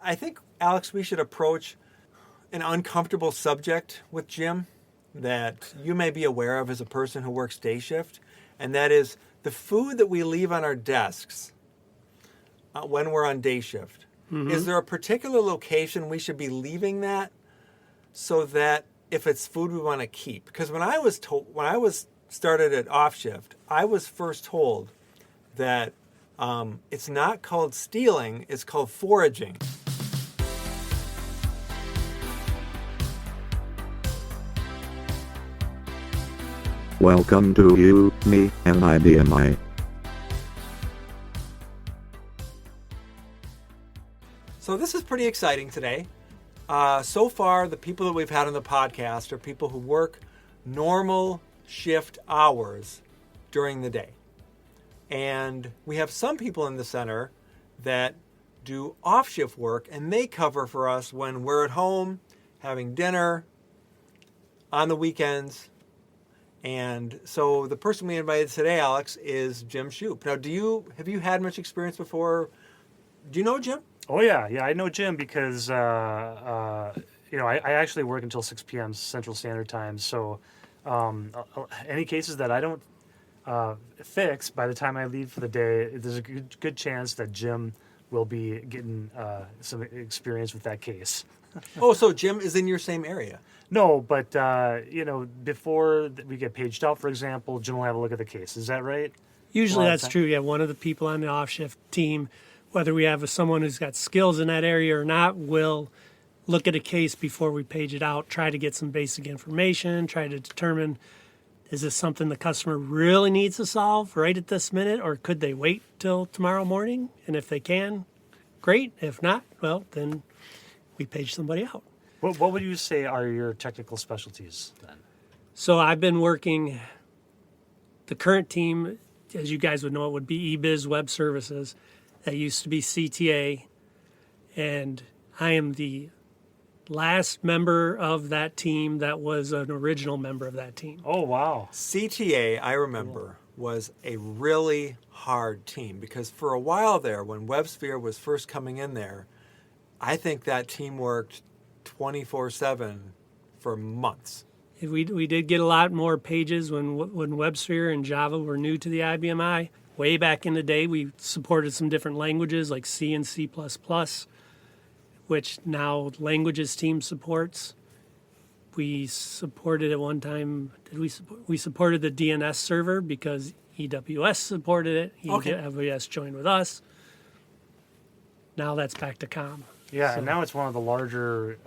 I think, Alex, we should approach an uncomfortable subject with Jim that you may be aware of as a person who works day shift, and that is the food that we leave on our desks when we're on day shift. Mm-hmm. Is there a particular location we should be leaving that so that if it's food we want to keep? Because when I was started at OFFSHIFT, I was first told that it's not called stealing, it's called foraging. Welcome to You, Me, and IBMI. So this is pretty exciting today. So far, the people that we've had on the podcast are people who work normal shift hours during the day. And we have some people in the center that do off-shift work, and they cover for us when we're at home, having dinner, on the weekends. And so the person we invited today, Alex, is Jim Shupe. Now, have you had much experience before? Do you know Jim? Oh, yeah, I know Jim because, I actually work until 6 p.m. Central Standard Time. So any cases that I don't fix by the time I leave for the day, there's a good chance that Jim will be getting some experience with that case. Oh, so Jim is in your same area? No, but, before we get paged out, for example, Jim will have a look at the case. Is that right? Usually that's true. Yeah, one of the people on the off-shift team, whether we have someone who's got skills in that area or not, will look at a case before we page it out, try to get some basic information, try to determine, is this something the customer really needs to solve right at this minute, or could they wait till tomorrow morning? And if they can, great. If not, well, then we page somebody out. What would you say are your technical specialties then? So I've been working, the current team, as you guys would know, it would be eBiz Web Services. That used to be CTA, and I am the last member of that team that was an original member of that team. Oh, wow. CTA, I remember, was a really hard team because for a while there, when WebSphere was first coming in there, I think that team worked 24/7 for months. We did get a lot more pages when WebSphere and Java were new to the IBMI. Way back in the day, we supported some different languages like C and C++, which now Languages team supports. We supported at one time, we supported the DNS server because EWS supported it. Okay. EWS joined with us. Now that's back to COM. Yeah, and now it's one of the larger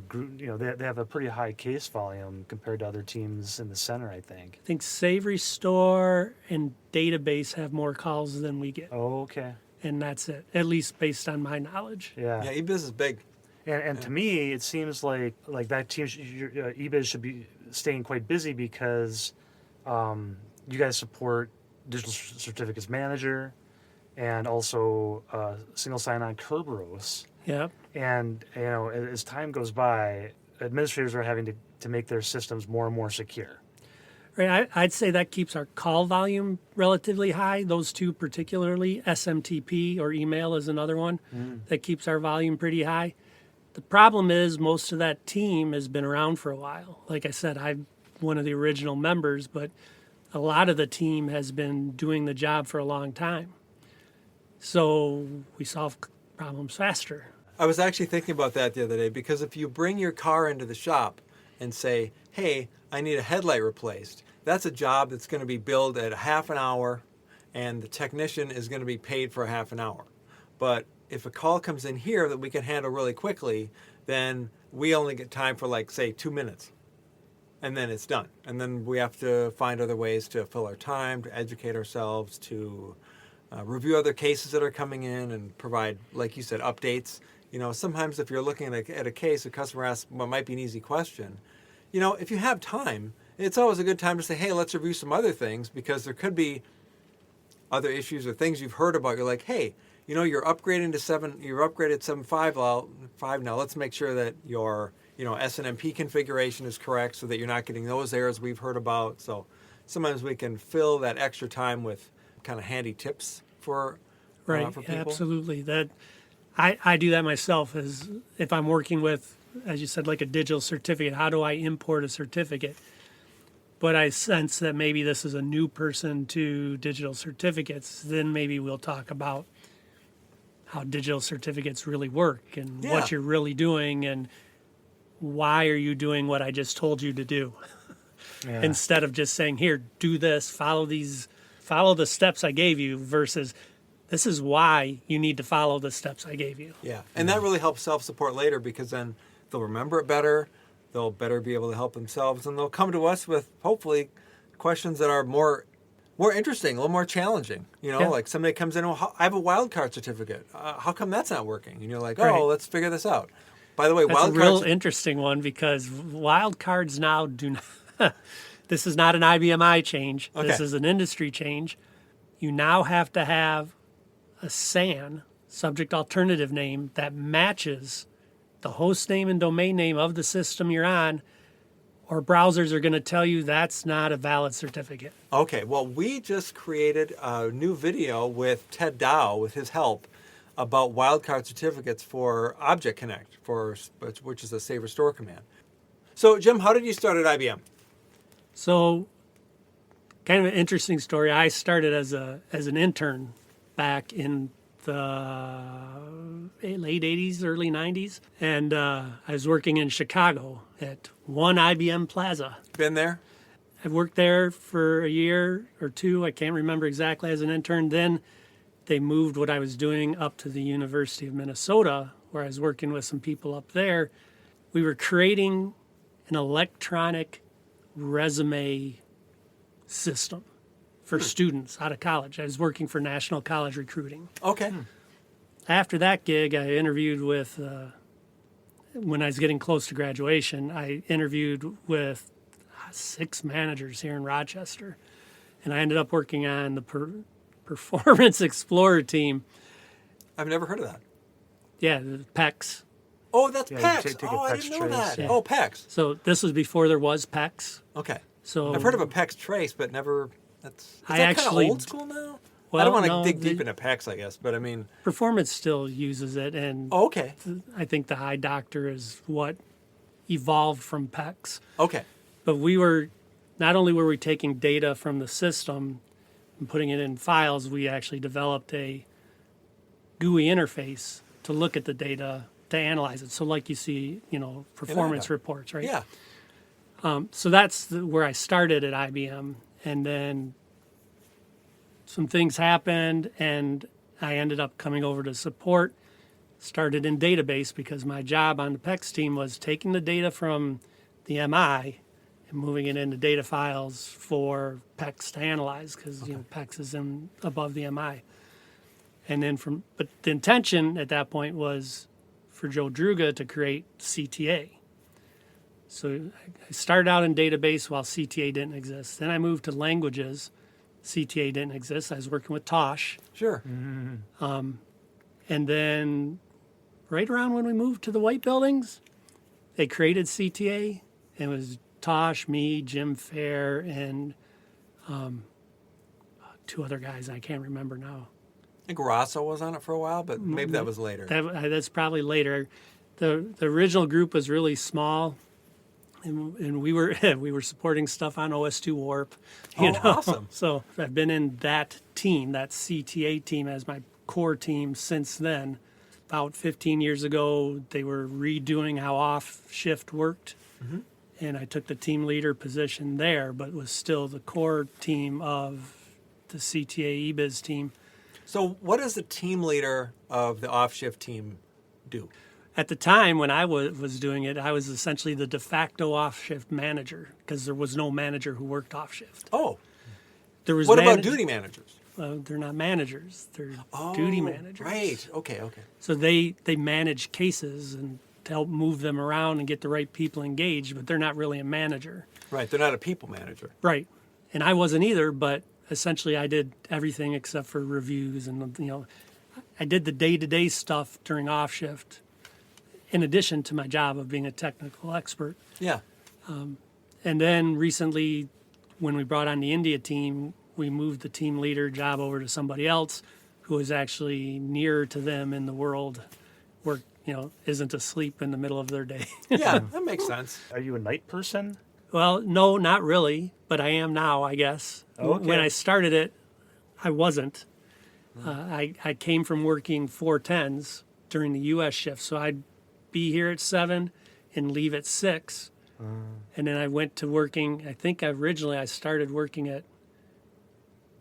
group. They have a pretty high case volume compared to other teams in the center, I think. I think Save Restore and Database have more calls than we get. Oh, okay. And that's it, at least based on my knowledge. Yeah, eBiz is big. And to me, it seems like that team, eBiz should be staying quite busy because you guys support Digital Certificates Manager and also single sign-on Kerberos. Yep. And, as time goes by, administrators are having to make their systems more and more secure. Right. I'd say that keeps our call volume relatively high. Those two particularly, SMTP or email is another one that keeps our volume pretty high. The problem is most of that team has been around for a while. Like I said, I'm one of the original members, but a lot of the team has been doing the job for a long time. So we solve problems faster. I was actually thinking about that the other day because if you bring your car into the shop and say, hey, I need a headlight replaced, that's a job that's going to be billed at a half an hour and the technician is going to be paid for a half an hour. But if a call comes in here that we can handle really quickly, then we only get time for 2 minutes. And then it's done. And then we have to find other ways to fill our time, to educate ourselves, to review other cases that are coming in and provide, like you said, updates. Sometimes if you're looking at a case, a customer asks what might be an easy question. If you have time, it's always a good time to say, hey, let's review some other things because there could be other issues or things you've heard about. You're like, hey, you're upgrading to you're upgraded 7.5 now. Let's make sure that your, SNMP configuration is correct so that you're not getting those errors we've heard about. So sometimes we can fill that extra time with kind of handy tips for people. Absolutely. That I do that myself. As if I'm working with, as you said, like a digital certificate, how do I import a certificate? But I sense that maybe this is a new person to digital certificates. Then maybe we'll talk about how digital certificates really work and Yeah. what you're really doing and why are you doing what I just told you to do. Yeah. Instead of just saying, here, do this, follow the steps I gave you, versus this is why you need to follow the steps I gave you. Yeah, and that really helps self-support later because then they'll remember it better, they'll better be able to help themselves, and they'll come to us with hopefully questions that are more interesting, a little more challenging. You know, Yeah. like somebody comes in, I have a wild card certificate. How come that's not working? And you're like, oh, Right. let's figure this out. By the way, That's a wild real cards. interesting one because wild cards now do not. This is not an IBMI change. This Okay. is an industry change. You now have to have a SAN, subject alternative name, that matches the host name and domain name of the system you're on, or browsers are going to tell you that's not a valid certificate. Okay, well, we just created a new video with Ted Dow, with his help, about wildcard certificates for Object Connect, which is a save restore command. So, Jim, how did you start at IBM? So, kind of an interesting story. I started as an intern back in the late 80s, early 90s, and I was working in Chicago at One IBM Plaza. Been there? I worked there for a year or two. I can't remember exactly, as an intern. Then they moved what I was doing up to the University of Minnesota, where I was working with some people up there. We were creating an electronic resume system for students out of college. I was working for National College Recruiting. Okay. After that gig, I interviewed with, when I was getting close to graduation, I interviewed with 6 managers here in Rochester. And I ended up working on the Performance Explorer team. I've never heard of that. Yeah, the PECs. Oh, that's Yeah, you PEX. take a Oh, I PEX didn't know trace, that. yeah. Oh, PEX. So this was before there was PECs. Okay. So I've heard of a PEX trace, but never. Is I that kind actually- of old school now? I Well, don't want to no, dig deep the- into PEX, I guess, but I mean. Performance still uses it, and Oh, okay. I think the High Doctor is what evolved from PECs. Okay. But we were, not only were we taking data from the system and putting it in files, we actually developed a GUI interface to look at the data, to analyze it. So like you see, performance IDOC. reports, right? Yeah. So that's where I started at IBM. And then some things happened, and I ended up coming over to support. Started in database because my job on the PECs team was taking the data from the MI and moving it into data files for PECs to analyze, because PECs is above the MI. And then but the intention at that point was for Joe Druga to create CTA. So I started out in database while CTA didn't exist. Then I moved to languages. CTA didn't exist. I was working with Tosh. Sure. And then right around when we moved to the white buildings, they created CTA. It was Tosh, me, Jim Fair, and 2 other guys I can't remember now. I think Rosso was on it for a while, but maybe that was later. That's probably later. The original group was really small, and we were supporting stuff on OS2 Warp. Awesome. So I've been in that team, that CTA team, as my core team since then. About 15 years ago, they were redoing how OFFSHIFT worked, and I took the team leader position there, but was still the core team of the CTA eBiz team. So, what does the team leader of the OFFSHIFT team do? At the time when I was doing it, I was essentially the de facto OFFSHIFT manager, because there was no manager who worked OFFSHIFT. Oh, There was what about duty managers? They're not managers; they're duty managers. Right. Okay. So they manage cases and to help move them around and get the right people engaged, but they're not really a manager. Right. They're not a people manager. Right. And I wasn't either, but essentially I did everything except for reviews, and I did the day-to-day stuff during OFFSHIFT, in addition to my job of being a technical expert. Yeah. And then recently, when we brought on the India team, we moved the team leader job over to somebody else who was actually nearer to them in the world work, isn't asleep in the middle of their day. Yeah, that makes sense. Are you a night person? Well, no, not really, but I am now, I guess. Okay. When I started it, I wasn't. I came from working 410s during the U.S. shift, so I'd be here at 7 and leave at 6. And then I went to working, I think originally I started working at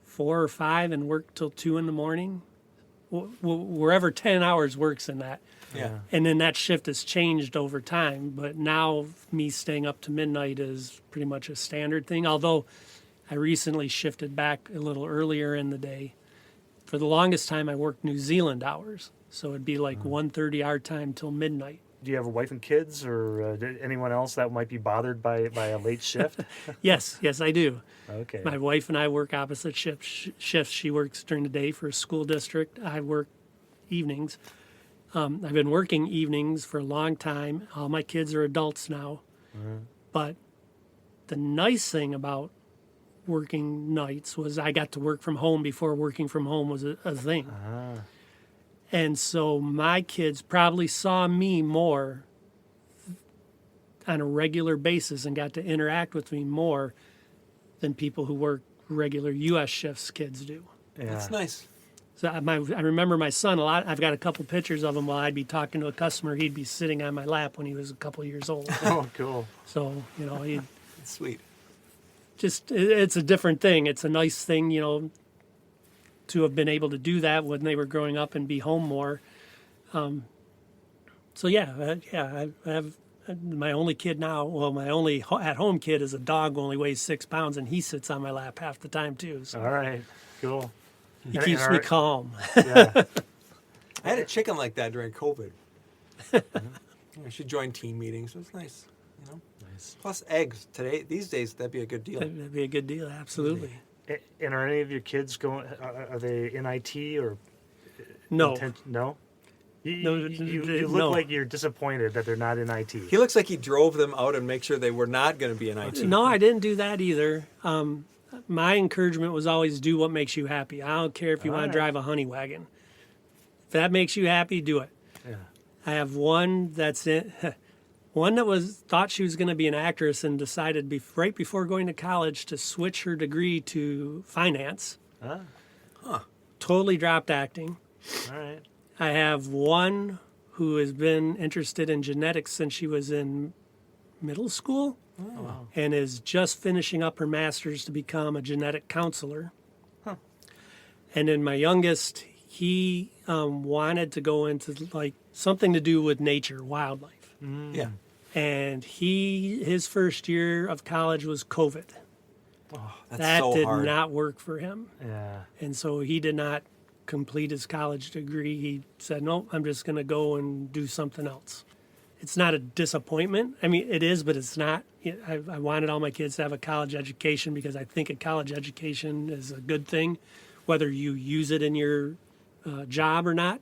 4 or 5 and worked till 2 in the morning. Wherever 10 hours works in that. Yeah. And then that shift has changed over time, but now me staying up to midnight is pretty much a standard thing, although I recently shifted back a little earlier in the day. For the longest time, I worked New Zealand hours, so it'd be like 1:30 our time till midnight. Do you have a wife and kids, or anyone else that might be bothered by a late shift? Yes, I do. Okay. My wife and I work opposite shifts. She works during the day for a school district. I work evenings. I've been working evenings for a long time. All my kids are adults now. But the nice thing about working nights was I got to work from home before working from home was a thing. And so my kids probably saw me more on a regular basis and got to interact with me more than people who work regular U.S. shifts kids do. Yeah. That's nice. So I remember my son a lot. I've got a couple pictures of him while I'd be talking to a customer. He'd be sitting on my lap when he was a couple years old. Oh, cool. So, he That's sweet. it's a different thing. It's a nice thing, to have been able to do that when they were growing up and be home more. I have my only kid now. Well, my only at-home kid is a dog who only weighs 6 pounds, and he sits on my lap half the time too. So All right. Cool. he keeps me calm. Yeah. I had a chicken like that during COVID. She joined team meetings. It was nice. Nice. Plus eggs these days, that'd be a good deal. That'd be a good deal, absolutely. And are any of your kids going? Are they in IT or No, No. No, You look no. like you're disappointed that they're not in IT. He looks like he drove them out and make sure they were not going to be in IT. no, I didn't do that either. My encouragement was always do what makes you happy. I don't care if you want Alright. to drive a honey wagon. If that makes you happy, do it. Yeah. I have one that's in, one that thought she was going to be an actress and decided right before going to college to switch her degree to finance. Ah. Totally dropped acting. All right. I have one who has been interested in genetics since she was in middle school and is just finishing up her master's to become a genetic counselor. And then my youngest, he wanted to go into like something to do with nature, wildlife. Yeah. And his first year of college was COVID. That's That so did hard. not work for him. Yeah. And so he did not complete his college degree. He said, no, I'm just going to go and do something else. It's not a disappointment. I mean, it is, but it's not. I wanted all my kids to have a college education because I think a college education is a good thing, whether you use it in your job or not.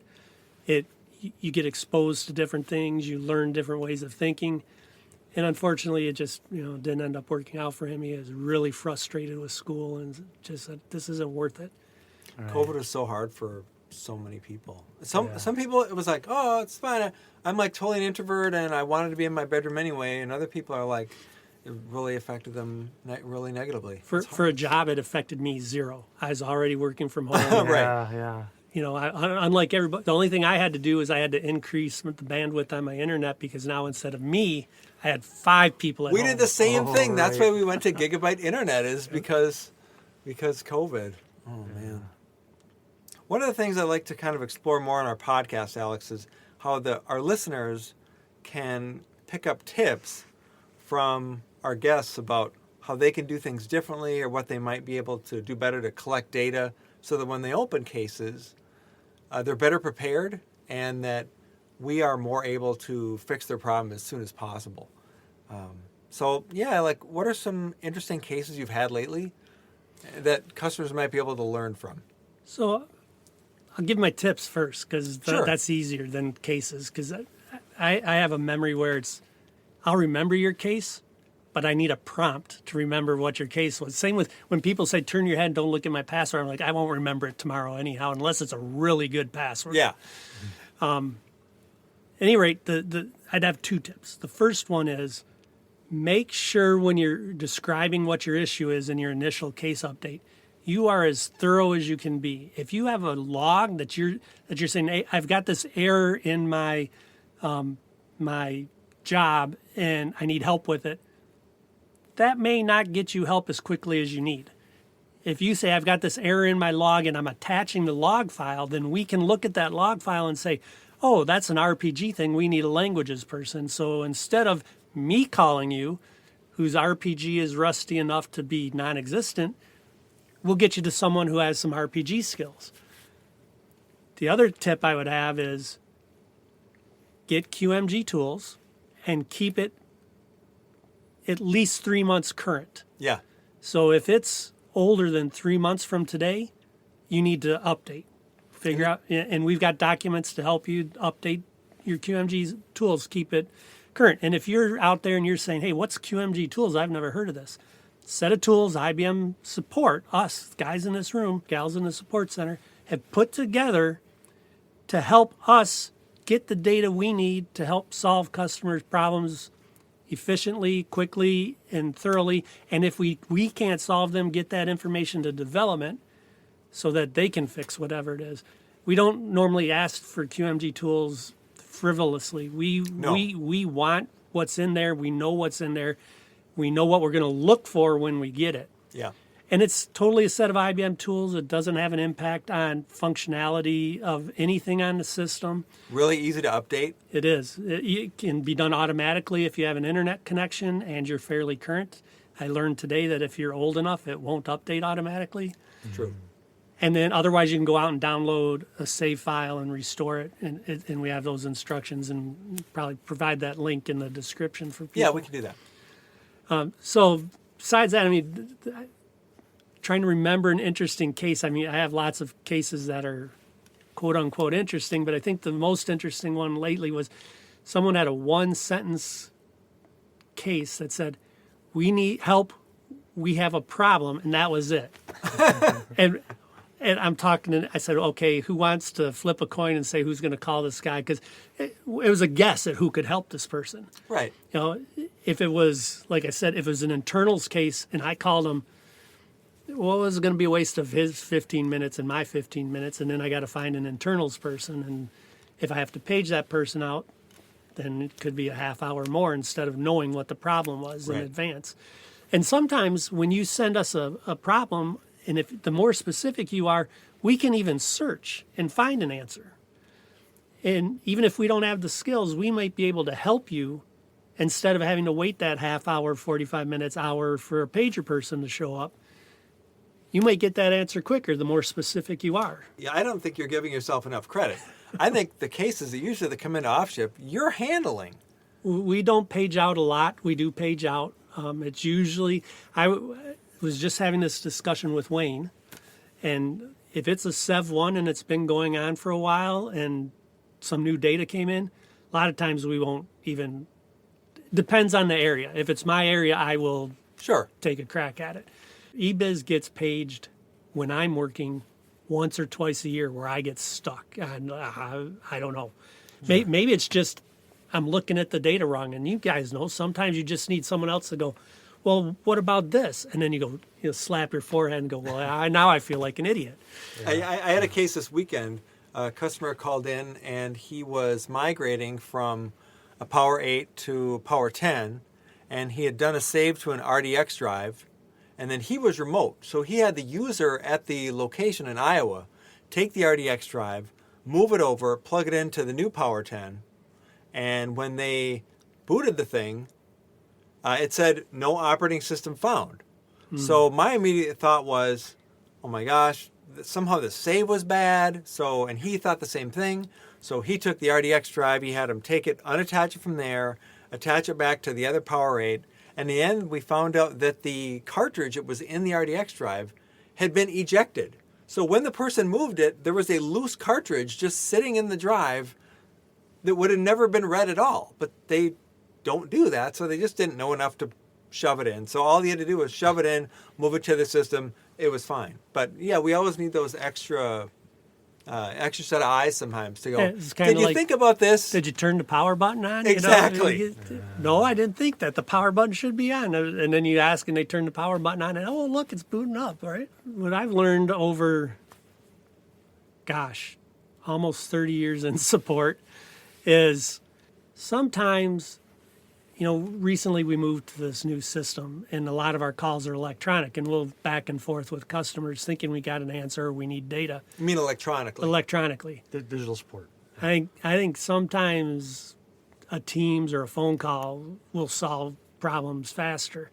You get exposed to different things. You learn different ways of thinking. And unfortunately, it just didn't end up working out for him. He was really frustrated with school and just said, this isn't worth it. COVID was so hard for so many people. Some people, it was like, oh, it's fine. I'm like totally an introvert and I wanted to be in my bedroom anyway. And other people are like, it really affected them really negatively. For a job, it affected me zero. I was already working from home. Right. Yeah. Unlike everybody, the only thing I had to do is I had to increase the bandwidth on my internet because now instead of me, I had 5 people at We home. did the same thing. That's right. why we went to gigabyte internet is because COVID. Oh, man. One of the things I like to kind of explore more on our podcast, Alex, is how our listeners can pick up tips from our guests about how they can do things differently or what they might be able to do better to collect data so that when they open cases, they're better prepared and that we are more able to fix their problem as soon as possible. What are some interesting cases you've had lately that customers might be able to learn from? So I'll give my tips first because Sure. that's easier than cases because I have a memory where I'll remember your case, but I need a prompt to remember what your case was. Same with when people say, turn your head, don't look at my password. I'm like, I won't remember it tomorrow anyhow, unless it's a really good password. Yeah. any rate, I'd have two tips. The first one is make sure when you're describing what your issue is in your initial case update, you are as thorough as you can be. If you have a log that you're saying, hey, I've got this error in my my job and I need help with it, that may not get you help as quickly as you need. If you say, I've got this error in my log and I'm attaching the log file, then we can look at that log file and say, oh, that's an RPG thing. We need a languages person. So instead of me calling you, whose RPG is rusty enough to be non-existent, we'll get you to someone who has some RPG skills. The other tip I would have is get QMG tools and keep it at least 3 months current. Yeah. So if it's older than 3 months from today, you need to update. Figure out, and we've got documents to help you update your QMG tools, keep it current. And if you're out there and you're saying, hey, what's QMG tools? I've never heard of this. Set of tools IBM support, us, guys in this room, gals in the support center, have put together to help us get the data we need to help solve customers' problems efficiently, quickly, and thoroughly. And if we can't solve them, get that information to development so that they can fix whatever it is. We don't normally ask for QMG tools frivolously. We want what's in there. We know what's in there. We know what we're going to look for when we get it. Yeah. And it's totally a set of IBM tools. It doesn't have an impact on functionality of anything on the system. Really easy to update. It is. It can be done automatically if you have an internet connection and you're fairly current. I learned today that if you're old enough, it won't update automatically. True. And then otherwise you can go out and download a save file and restore it. And we have those instructions and probably provide that link in the description for people. Yeah, we can do that. So besides that, I mean, trying to remember an interesting case. I mean, I have lots of cases that are quote unquote interesting, but I think the most interesting one lately was someone had a one sentence case that said, we need help, we have a problem, and that was it. And I'm talking, and I said, okay, who wants to flip a coin and say who's going to call this guy? Because it was a guess at who could help this person. Right. You know, if it was, like I said, if it was an internals case and I called him, well, it was going to be a waste of his 15 minutes and my 15 minutes, and then I got to find an internals person. And if I have to page that person out, then it could be a half hour more instead of knowing what the problem was in advance. And sometimes when you send us a problem, and if the more specific you are, we can even search and find an answer. And even if we don't have the skills, we might be able to help you instead of having to wait that half hour, 45 minutes, hour for a pager person to show up. You might get that answer quicker the more specific you are. Yeah, I don't think you're giving yourself enough credit. I think the cases that come into OFFSHIFT, you're handling. We don't page out a lot. We do page out. It's usually, was just having this discussion with Wayne, and if it's a Sev 1 and it's been going on for a while and some new data came in, a lot of times we won't even, depends on the area. If it's my area, I will take a crack at it. eBiz gets paged when I'm working once or twice a year where I get stuck. And I don't know. Sure. Maybe it's just I'm looking at the data wrong, and you guys know sometimes you just need someone else to go, well, what about this? And then you slap your forehead and go, well, now I feel like an idiot. Yeah. I had a case this weekend. A customer called in, and he was migrating from a Power 8 to a Power 10, and he had done a save to an RDX drive, and then he was remote. So he had the user at the location in Iowa take the RDX drive, move it over, plug it into the new Power 10, and when they booted the thing, it said, no operating system found. So my immediate thought was, oh my gosh, somehow the save was bad. And he thought the same thing. So he took the RDX drive, he had him take it, unattach it from there, attach it back to the other Power 8. And in the end, we found out that the cartridge that was in the RDX drive had been ejected. So when the person moved it, there was a loose cartridge just sitting in the drive that would have never been read at all. But they don't do that, so they just didn't know enough to shove it in. So all you had to do was shove it in, move it to the system. It was fine. But yeah, we always need those extra extra set of eyes sometimes to go, Yeah, it's kinda did you like- think about this? Did you turn the power button on? Exactly. No, I didn't think that. The power button should be on. And then you ask and they turn the power button on and, oh, look, it's booting up, right? What I've learned over, gosh, almost 30 years in support is sometimes, recently we moved to this new system and a lot of our calls are electronic and we'll back and forth with customers thinking we got an answer or we need data You mean electronically? electronically. Digital support. I think sometimes a Teams or a phone call will solve problems faster,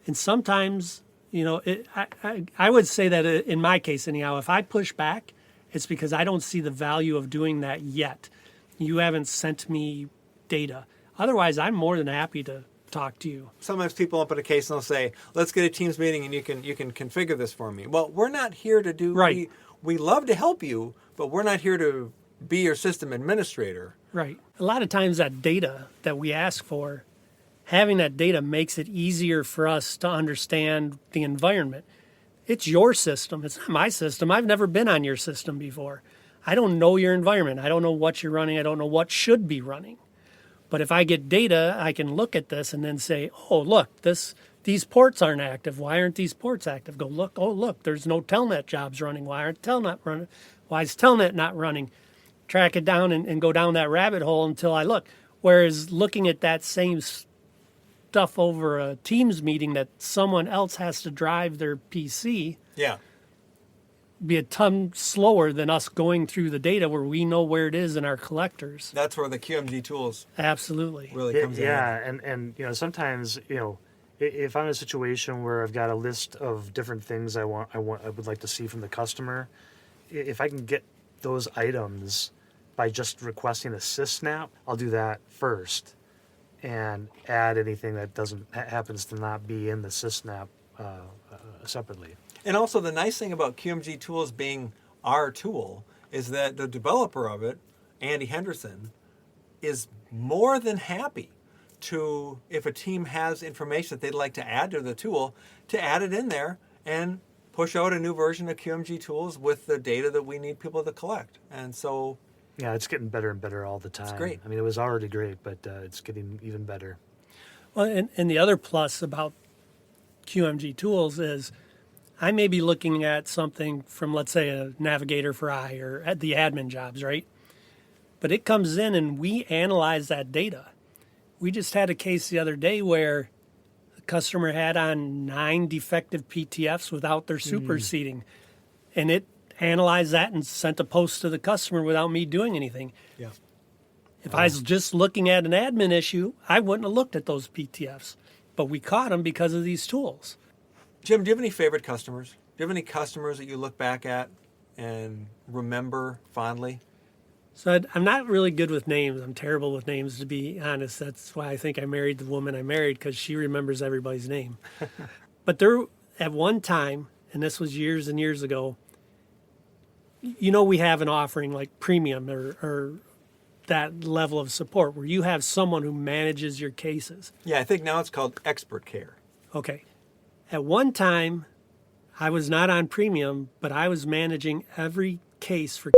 and sometimes I would say that in my case anyhow, if I push back, it's because I don't see the value of doing that yet. You haven't sent me data. Otherwise, I'm more than happy to talk to you. Sometimes people open a case and they'll say, let's get a Teams meeting and you can configure this for me. Well, we're not here to do, Right. we love to help you, but we're not here to be your system administrator. Right. A lot of times that data that we ask for, having that data makes it easier for us to understand the environment. It's your system. It's not my system. I've never been on your system before. I don't know your environment. I don't know what you're running. I don't know what should be running. But if I get data, I can look at this and then say, oh, look, these ports aren't active. Why aren't these ports active? Go look. Oh, look, there's no Telnet jobs running. Why aren't Telnet running? Why is Telnet not running? Track it down and go down that rabbit hole until I look. Whereas looking at that same stuff over a Teams meeting that someone else has to drive their PC Yeah. be a ton slower than us going through the data where we know where it is in our collectors. That's where the QMG tools Absolutely. really comes in. Yeah, and sometimes if I'm in a situation where I've got a list of different things I would like to see from the customer, if I can get those items by just requesting a SysSnap, I'll do that first and add anything that doesn't happens to not be in the SysSnap separately. And also the nice thing about QMG tools being our tool is that the developer of it, Andy Henderson, is more than happy to, if a team has information that they'd like to add to the tool, to add it in there and push out a new version of QMG tools with the data that we need people to collect. And so Yeah, it's getting better and better all the time. It's great. I mean, it was already great, but it's getting even better. Well, and the other plus about QMG tools is I may be looking at something from, let's say, a Navigator for I or at the admin jobs, right? But it comes in and we analyze that data. We just had a case the other day where the customer had on 9 defective PTFs without their superseding. And it analyzed that and sent a post to the customer without me doing anything. yeah. If I was just looking at an admin issue, I wouldn't have looked at those PTFs. But we caught them because of these tools. Jim, do you have any favorite customers? Do you have any customers that you look back at and remember fondly? So I'm not really good with names. I'm terrible with names, to be honest. That's why I think I married the woman I married, because she remembers everybody's name. But there, at one time, and this was years and years ago, we have an offering like premium or that level of support where you have someone who manages your cases. Yeah, I think now it's called expert care. Okay. At one time, I was not on premium, but I was managing every case for.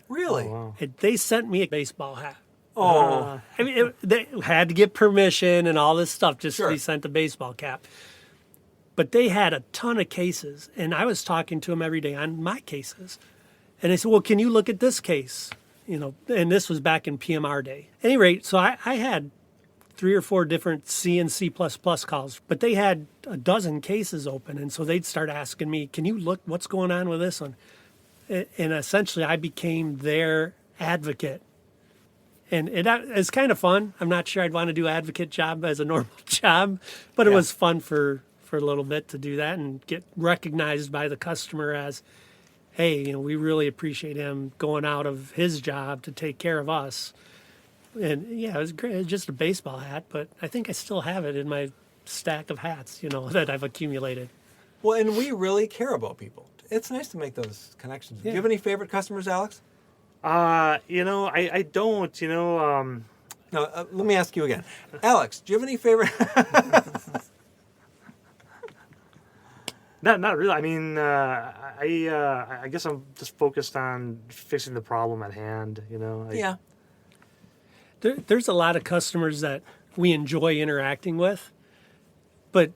Really? Wow. They sent me a baseball hat. Oh, I mean, they had to get permission and all this stuff just Sure. to be sent a baseball cap. But they had a ton of cases, and I was talking to them every day on my cases. And they said, well, can you look at this case? And this was back in PMR day. At any rate, so I had 3 or 4 different C and C++ calls, but they had a dozen cases open. And so they'd start asking me, can you look what's going on with this one? And essentially I became their advocate. And it's kind of fun. I'm not sure I'd want to do advocate job as a normal job, but it Yeah. was fun for a little bit to do that and get recognized by the customer as, hey, we really appreciate him going out of his job to take care of us. And yeah, it was great. It was just a baseball hat, but I think I still have it in my stack of hats, that I've accumulated. well, and we really care about people. It's nice to make those connections. Do you have any favorite customers, Alex? I don't. No, let me ask you again. Alex, do you have any favorite? Not really. I mean, I guess I'm just focused on fixing the problem at hand. Yeah. There's a lot of customers that we enjoy interacting with, but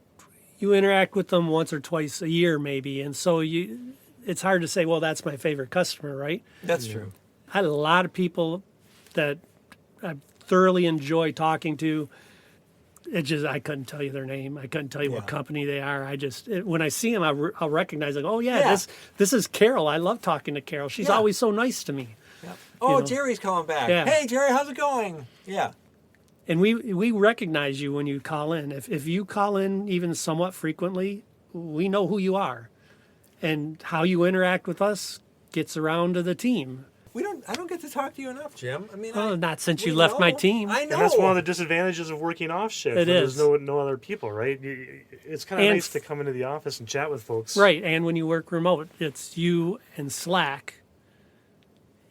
you interact with them once or twice a year maybe, and so it's hard to say, well, that's my favorite customer, right? That's true. I had a lot of people that I thoroughly enjoy talking to. I couldn't tell you their name. I couldn't tell you what company they are. When I see them, I'll recognize, like, oh yeah, this is Carol. I love talking to Carol. She's always so nice to me. Yeah. Oh, Jerry's calling back. Yeah. Hey, Jerry, how's it going? Yeah. And we recognize you when you call in. If you call in even somewhat frequently, we know who you are, and how you interact with us gets around to the team. I don't get to talk to you enough, Jim. I mean, Not since you left my team. I know. And that's one of the disadvantages of working off shift. It is. There's no other people, right? It's kind of nice to come into the office and chat with folks. Right, and when you work remote, it's you and Slack,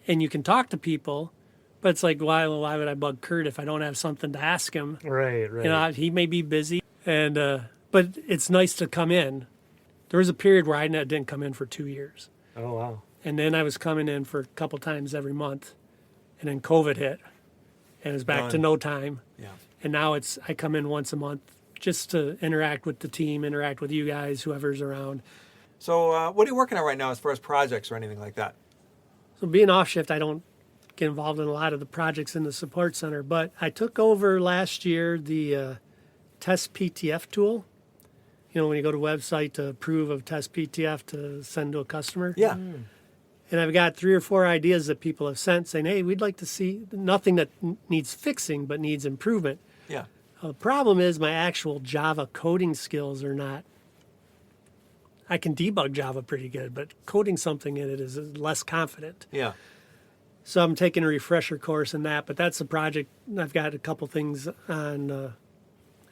and you can talk to people, but it's like, why would I bug Kurt if I don't have something to ask him? Right. He may be busy, and but it's nice to come in. There was a period where I didn't come in for 2 years. Oh, wow. And then I was coming in for a couple times every month, and then COVID hit, and it was back to no time. Yeah. And now I come in once a month just to interact with the team, interact with you guys, whoever's around. So what are you working on right now as far as projects or anything like that? So being off shift, I don't get involved in a lot of the projects in the support center, but I took over last year the Test PTF tool. When you go to a website to approve of Test PTF to send to a customer. Yeah. And I've got 3 or 4 ideas that people have sent saying, hey, we'd like to see nothing that needs fixing but needs improvement. Yeah. The problem is my actual Java coding skills are not. I can debug Java pretty good, but coding something in it is less confident. Yeah. So I'm taking a refresher course in that, but that's a project. I've got a couple things on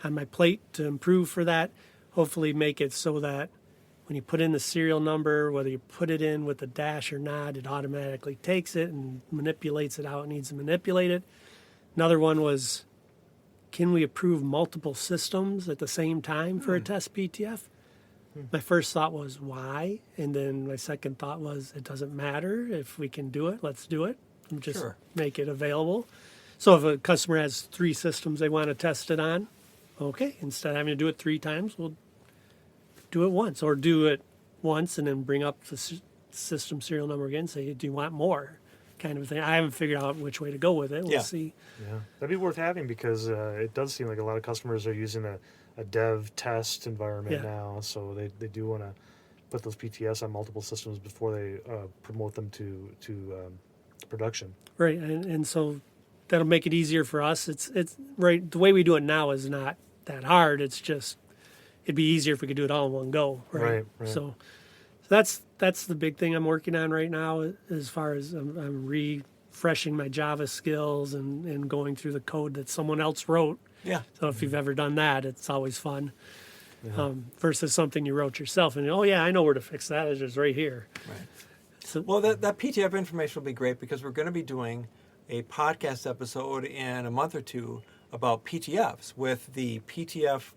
my plate to improve for that. Hopefully make it so that when you put in the serial number, whether you put it in with a dash or not, it automatically takes it and manipulates it how it needs to manipulate it. Another one was, can we approve multiple systems at the same time for a test PTF? My first thought was, why? And then my second thought was, it doesn't matter. If we can do it, let's do it. And just make it available. So if a customer has 3 systems they want to test it on, okay, instead of having to do it 3 times, we'll do it once, or do it once and then bring up the system serial number again, say, do you want more, kind of thing. I haven't figured out which way to go with it. We'll see. Yeah, that'd be worth having because it does seem like a lot of customers are using a dev test environment now, so they do want to put those PTS on multiple systems before they promote them to production. Right, and so that'll make it easier for us. It's right. The way we do it now is not that hard. It's just it'd be easier if we could do it all in one go. Right. So that's the big thing I'm working on right now. As far as I'm refreshing my Java skills and going through the code that someone else wrote. Yeah. So if you've ever done that, it's always fun. Versus something you wrote yourself and I know where to fix that. It's just right here. Right. So, Well, that PTF information will be great because we're going to be doing a podcast episode in a month or 2 about PTFs with the PTF,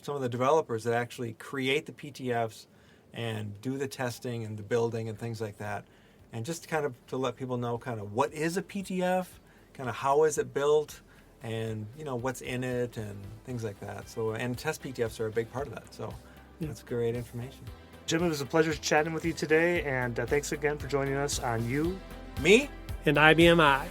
some of the developers that actually create the PTFs and do the testing and the building and things like that. And just kind of to let people know kind of what is a PTF, kind of how is it built, and what's in it and things like that. So, and test PTFs are a big part of that. So that's great information. Jim, it was a pleasure chatting with you today, and thanks again for joining us on You, Me, and IBMI.